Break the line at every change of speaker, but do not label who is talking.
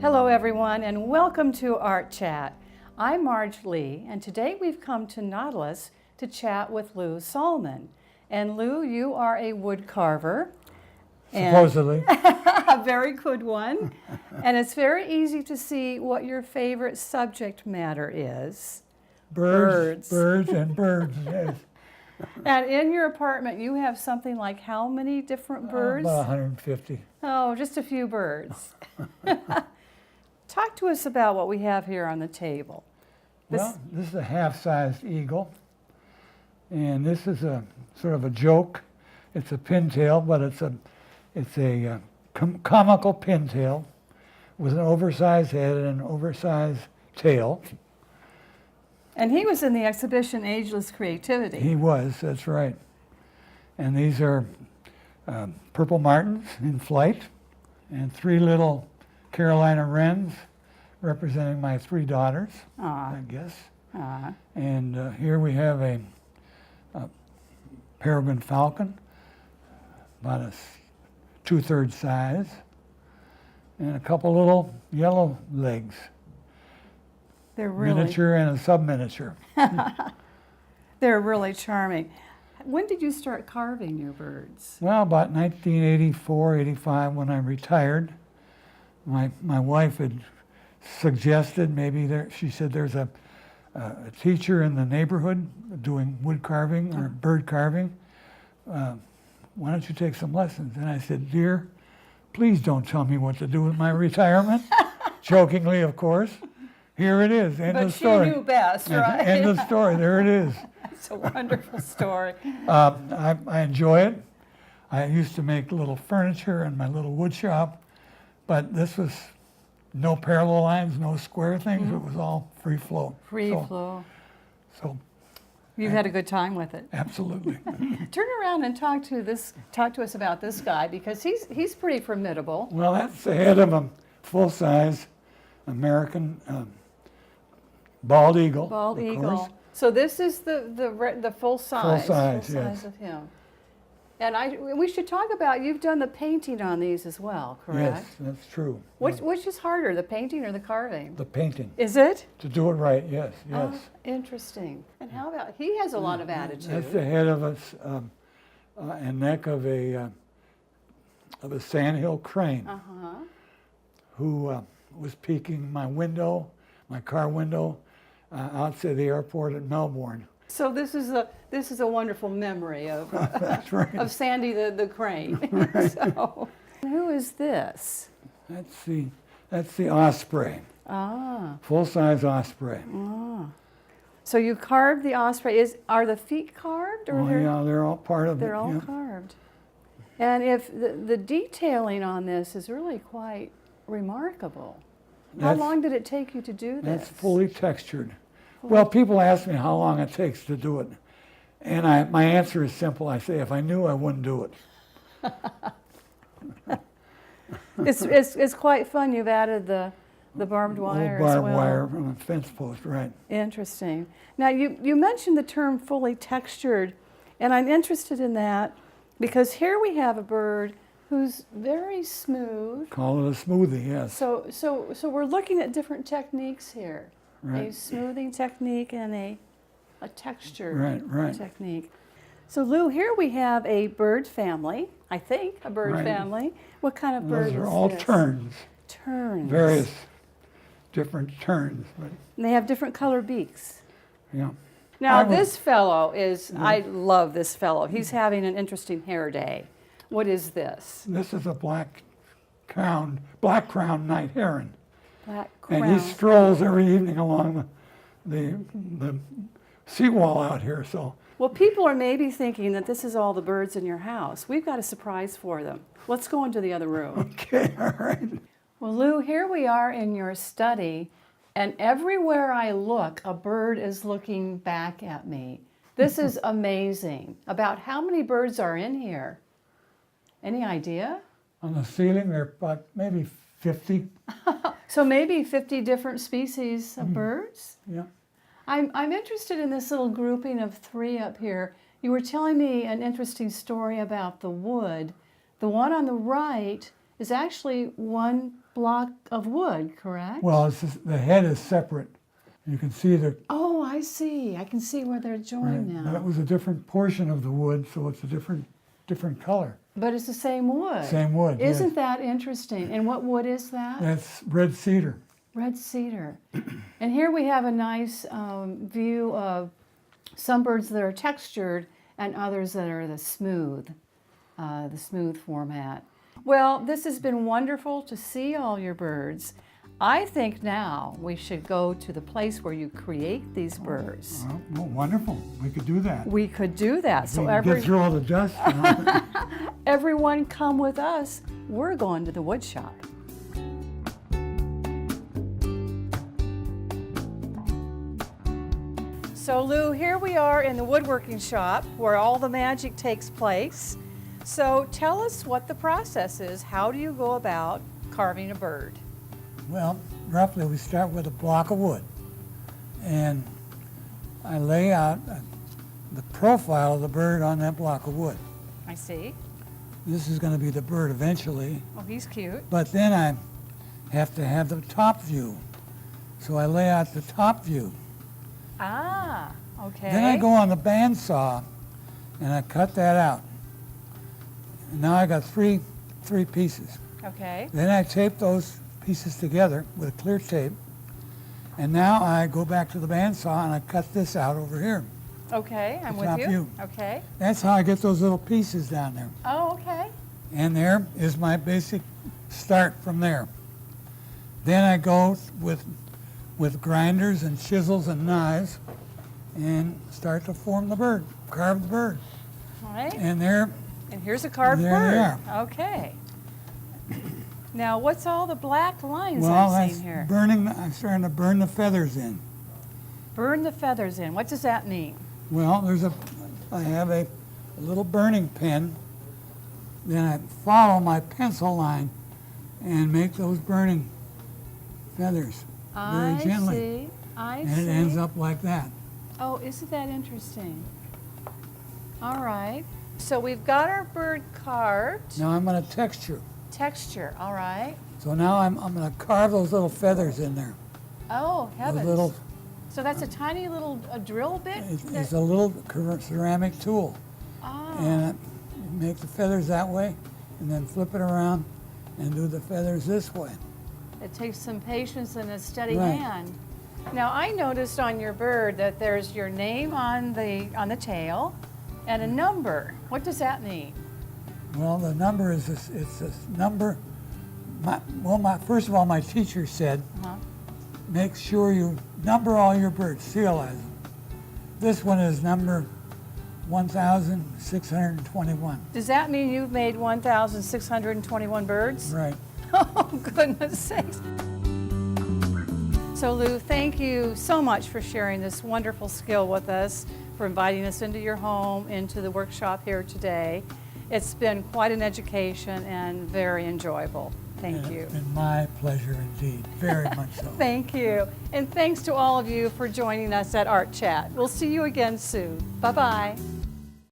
Hello everyone and welcome to Art Chat. I'm Marge Lee and today we've come to Nautilus to chat with Lou Sahlmann. And Lou, you are a wood carver.
Supposedly.
A very good one. And it's very easy to see what your favorite subject matter is.
Birds, yes.
And in your apartment you have something like how many different birds?
About 150.
Oh, just a few birds. Talk to us about what we have here on the table.
Well, this is a half-sized eagle, and this is a sort of a joke. It's a pintail, but it's a comical pintail with an oversized head and an oversized tail.
And he was in the exhibition Ageless Creativity.
He was, that's right. And these are purple martins in flight, and three little Carolina wrens representing my three daughters, I guess. And here we have a peregrine falcon, about a 2/3 size, and a couple little yellow legs.
They're really
miniature and a sub-miniature.
They're really charming. When did you start carving your birds?
Well, about 1984, 85, when I retired. My wife had suggested she said there's a teacher in the neighborhood doing wood carving or bird carving. Why don't you take some lessons? And I said, dear, please don't tell me what to do with my retirement. Jokingly, of course. Here it is, end of story.
But she knew best, right?
End of story, there it is.
It's a wonderful story.
I enjoy it. I used to make little furniture in my little wood shop, but this was no parallel lines, no square things. It was all free flow.
Free flow.
So
you've had a good time with it.
Absolutely.
Turn around and talk to us about this guy, because he's pretty formidable.
Well, that's the head of a full-size American bald eagle.
Bald eagle.
Course.
So this is the full size.
Full size,
yes. Of him. And we should talk about, you've done the painting on these as well, correct?
Yes, that's true.
Which is harder, the painting or the carving?
The painting.
Is it?
To do it right, yes.
Oh, interesting. And how about, he has a lot of attitude.
That's the head of and neck of a sandhill crane who was peeking my car window, outside the airport at Melbourne.
So this is a wonderful memory of
That's right.
of Sandy the crane.
Right.
So, who is this?
That's the osprey. Full-size osprey.
So you carved the osprey. Are the feet carved? Or
Yeah, they're all part of it.
They're all carved. And if the detailing on this is really quite remarkable. How long did it take you to do this?
That's fully textured. Well, people ask me how long it takes to do it. And my answer is simple. I say, if I knew, I wouldn't do it.
It's quite fun. You've added the barbed wire as well.
Barbed wire from a fence post, right.
Interesting. Now, you mentioned the term fully textured, and I'm interested in that because here we have a bird who's very smooth.
Call it a smoothie, yes.
So we're looking at different techniques here.
Right.
A smoothing technique and a texture
right.
technique. So Lou, here we have a bird family, I think, a bird family. What kind of bird is this?
Those are all terns.
Terns.
Various different terns. But
and they have different color beaks.
yeah.
Now this fellow is, I love this fellow. He's having an interesting hair day. What is this?
This is a black-crowned night heron.
Black crown.
And he strolls every evening along the seawall out here. So.
Well, people are maybe thinking that this is all the birds in your house. We've got a surprise for them. Let's go into the other room.
Okay, all right.
Well, Lou, here we are in your study, and everywhere I look, a bird is looking back at me. This is amazing. About how many birds are in here? Any idea?
On the ceiling, there are about maybe 50.
So maybe 50 different species of birds?
Yeah.
I'm interested in this little grouping of 3 up here. You were telling me an interesting story about the wood. The one on the right is actually one block of wood, correct?
Well, it's just, the head is separate. You can see the
Oh, I see. I can see where they're joined
right,
now.
that was a different portion of the wood, so it's a different color.
But it's the same wood.
Same wood. yes.
Isn't that interesting? And what wood is that?
That's red cedar.
Red cedar. And here we have a nice view of some birds that are textured and others that are the smooth format. Well, this has been wonderful to see all your birds. I think now we should go to the place where you create these birds.
Well, wonderful. We could do that.
We could do that.
We
So
can get through all the dust.
everyone come with us. We're going to the wood shop. So Lou, here we are in the woodworking shop where all the magic takes place. So tell us what the process is. How do you go about carving a bird?
Well, roughly we start with a block of wood, and I lay out the profile of the bird on that block of wood.
I see.
This is going to be the bird eventually,
Oh, he's cute.
but then I have to have the top view. So I lay out the top view.
Ah, okay.
Then I go on the bandsaw and I cut that out. And now I got three pieces.
Okay.
Then I tape those pieces together with clear tape. And now I go back to the bandsaw and I cut this out over here.
Okay, I'm
The
with
top
you.
view.
Okay.
That's how I get those little pieces down there.
Oh, okay.
And there is my basic start from there. Then I go with grinders and chisels and knives and start to form the bird, carve the bird.
All right.
And there,
And here's a carved
there
bird.
they
Okay. Now, what's all the black lines
well,
I'm
that's
seeing here?
burning, I'm starting to burn the feathers in.
Burn the feathers in. What does that mean?
Well, I have a little burning pen. Then I follow my pencil line and make those burning feathers very
I
gently.
see. I
And
see.
it ends up like that.
Oh, isn't that interesting? All right. So we've got our bird carved.
Now I'm going to texture.
Texture. All right.
So now I'm going to carve those little feathers in there.
Oh,
Those
heavens.
little,
So that's a tiny little drill bit?
it's a little ceramic tool.
Ah.
And I make the feathers that way and then flip it around and do the feathers this way.
It takes some patience and a steady
Right.
hand. Now I noticed on your bird that there's your name on the tail and a number. What does that mean?
Well, the number is it's a number. First of all, my teacher said,
Uh-huh.
make sure you number all your birds, serialize them. This one is number 1,621.
Does that mean you've made 1,621 birds?
Right.
Oh, goodness sakes. So Lou, thank you so much for sharing this wonderful skill with us, for inviting us into your home, into the workshop here today. It's been quite an education and very enjoyable. Thank
And
you.
It's been my pleasure indeed, very much so.
Thank you. And thanks to all of you for joining us at Art Chat. We'll see you again soon. Bye-bye.